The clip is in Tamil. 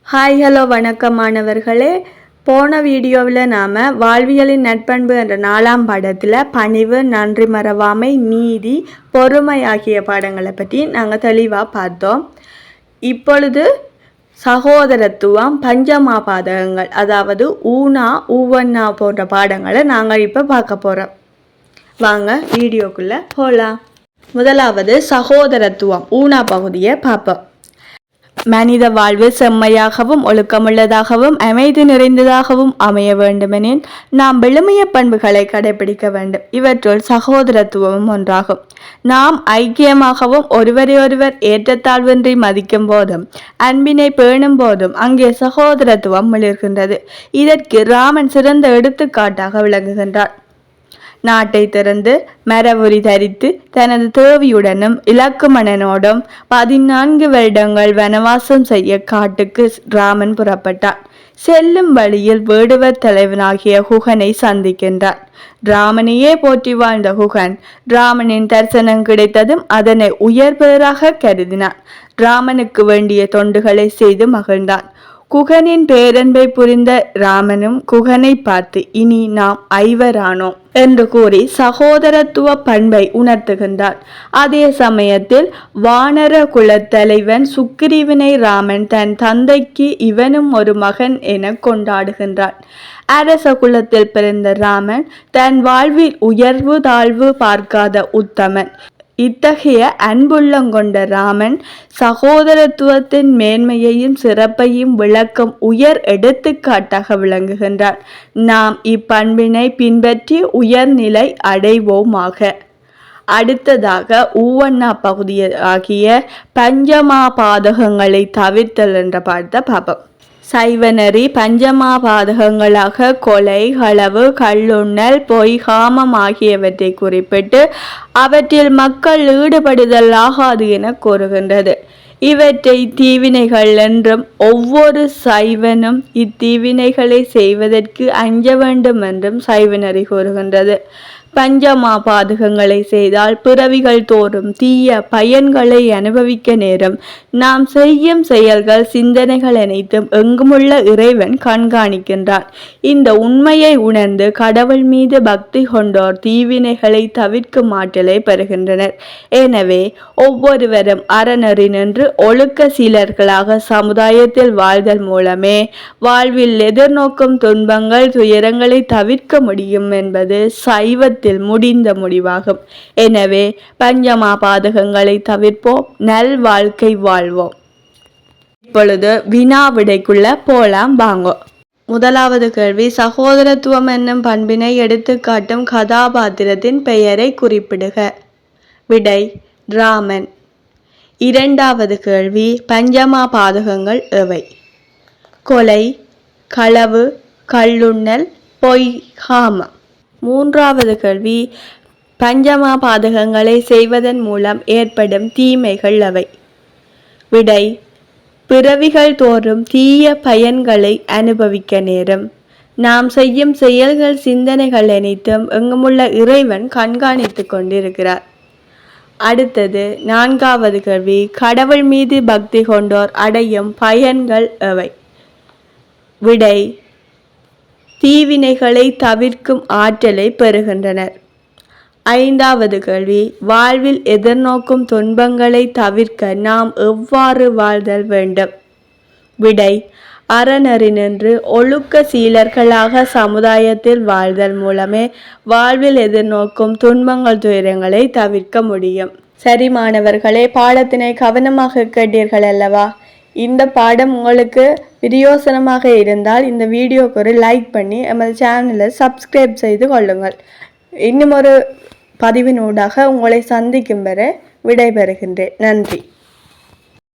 ஹாய் ஹலோ வணக்கம் மாணவர்களே. போன வீடியோவில் நாம் வாழ்வியலின் நட்பண்பு என்ற 4ஆம் பாடத்தில் பணிவு, நன்றி மறவாமை, நீதி, பொறுமை ஆகிய பாடங்களை பற்றி நாங்கள் தெளிவாக பார்த்தோம். இப்பொழுது சகோதரத்துவம், பஞ்சமாபாதகங்கள், அதாவது ஊனா ஊவண்ணா போன்ற பாடங்களை நாங்கள் இப்போ பார்க்க போகிறோம். வாங்க வீடியோக்குள்ளே போகலாம். முதலாவது சகோதரத்துவம் ஊனா பகுதியை பார்ப்போம். மனித வாழ்வு செம்மையாகவும் ஒழுக்கமுள்ளதாகவும் அமைதி நிறைந்ததாகவும் அமைய வேண்டுமெனில் நாம் விழுமிய பண்புகளை கடைபிடிக்க வேண்டும். இவற்றுள் சகோதரத்துவமும் ஒன்றாகும். நாம் ஐக்கியமாகவும் ஒருவரையொருவர் ஏற்றத்தாழ்வின்றி மதிக்கும் போதும் அன்பினை பேணும் போதும் அங்கே சகோதரத்துவம் மிளிர்கின்றது. இதற்கு ராமன் சிறந்த எடுத்துக்காட்டாக விளங்குகின்றார். நாட்டை திறந்து மரபுரி தரித்து தனது தேவியுடனும் இலக்குமணனோடும் 14 வருடங்கள் வனவாசம் செய்ய காட்டுக்கு ராமன் புறப்பட்டார். செல்லும் வழியில் வேடுவர் தலைவனாகிய குகனை சந்திக்கின்றார். ராமனையே போற்றி வாழ்ந்த குகன் ராமனின் தரிசனம் கிடைத்ததும் அதனை உயர்பேறாக கருதினான். ராமனுக்கு வேண்டிய தொண்டுகளை செய்து மகிழ்ந்தான். குகனின் பேரன்பை புரிந்த ராமனும் குகனை பார்த்து இனி நாம் ஐவரானோம் என்று கூறி சகோதரத்துவ பண்பை உணர்த்துகின்றார். அதே சமயத்தில் வானர குலத்தலைவன் சுக்கிரீவனை ராமன் தன் தந்தைக்கு இவனும் ஒரு மகன் என கொண்டாடுகின்றான். அரச குலத்தில் பிறந்த ராமன் தன் வாழ்வில் உயர்வு தாழ்வு பார்க்காத உத்தமன். இத்தகைய அன்புள்ளங்கொண்ட ராமன் சகோதரத்துவத்தின் மேன்மையையும் சிறப்பையும் விளக்கும் உயர் எடுத்துக்காட்டாக விளங்குகின்றார். நாம் இப்பண்பினை பின்பற்றி உயர்நிலை அடைவோமாக. அடுத்ததாக ஊவண்ணா பகுதியாகிய பஞ்சமாபாதகங்களை தவிர்த்தல் என்ற பாடத்தை பார்ப்போம். சைவநெறி பஞ்சமாபாதகங்களாக கொலை, களவு, கள்ளுண்ணல், பொய், காமம் ஆகியவற்றை குறிப்பிட்டு அவற்றில் மக்கள் ஈடுபடுதல் ஆகாது என கூறுகின்றது. இவற்றை தீவினைகள் என்றும் ஒவ்வொரு சைவனும் இத்தீவினைகளை செய்வதற்கு அஞ்ச வேண்டும் என்றும் சைவநெறி கூறுகின்றது. பஞ்சமாபாதகங்களை செய்தால் பிறவிகள் தோறும் தீய பயன்களை அனுபவிக்க நேரும். நாம் செய்யும் செயல்கள் சிந்தனைகள் அனைத்தும் எங்குமுள்ள இறைவன் கண்காணிக்கின்றான். இந்த உண்மையை உணர்ந்து கடவுள் மீது பக்தி கொண்டோர் தீவினைகளை தவிர்க்கும் ஆற்றலை பெறுகின்றனர். எனவே ஒவ்வொருவரும் அறநெறி நின்று ஒழுக்க சீலர்களாக சமுதாயத்தில் வாழ்தல் மூலமே வாழ்வில் எதிர்நோக்கும் துன்பங்கள் துயரங்களை தவிர்க்க முடியும் என்பது சைவ முடிந்த முடிவாகும். எனவே பஞ்சமாபாதகங்களை தவிர்ப்போம், நல் வாழ்க்கை வாழ்வோம். இப்பொழுது வினா விடைக்குள்ள போலாம் வாங்கோ. முதலாவது கேள்வி, சகோதரத்துவம் என்னும் பண்பினை எடுத்துக்காட்டும் கதாபாத்திரத்தின் பெயரை குறிப்பிடுக. விடை ராமன். இரண்டாவது கேள்வி, பஞ்சமாபாதகங்கள் எவை? கொலை, களவு, கள்ளுண்ணல், பொய், காமம். மூன்றாவது கேள்வி, பஞ்சமாபாதகங்களை செய்வதன் மூலம் ஏற்படும் தீமைகள் அவை? விடை பிறவிகள் தோறும் தீய பயன்களை அனுபவிக்க நேரும். நாம் செய்யும் செயல்கள் சிந்தனைகள் அனைத்தும் எங்குமுள்ள இறைவன் கண்காணித்து கொண்டிருக்கிறார். அடுத்தது நான்காவது கேள்வி, கடவுள் மீது பக்தி கொண்டோர் அடையும் பயன்கள் எவை? விடை தீவினைகளை தவிர்க்கும் ஆற்றலை பெறுகின்றனர். ஐந்தாவது கேள்வி, வாழ்வில் எதிர்நோக்கும் துன்பங்களை தவிர்க்க நாம் எவ்வாறு வாழ்தல் வேண்டும்? விடை அறநெறி நின்று ஒழுக்க சீலர்களாக சமுதாயத்தில் வாழ்தல் மூலமே வாழ்வில் எதிர்நோக்கும் துன்பங்கள் துயரங்களை தவிர்க்க முடியும். சரி மாணவர்களே, பாடத்தினை கவனமாக கேட்டீர்கள் அல்லவா? இந்த பாடம் உங்களுக்கு பிரயோசனமாக இருந்தால் இந்த வீடியோக்கு ஒரு லைக் பண்ணி எமது சேனலை சப்ஸ்கிரைப் செய்து கொள்ளுங்கள். இன்னும் ஒரு பதிவினூடாக உங்களை சந்திக்கும் வரை விடைபெறுகின்றேன். நன்றி.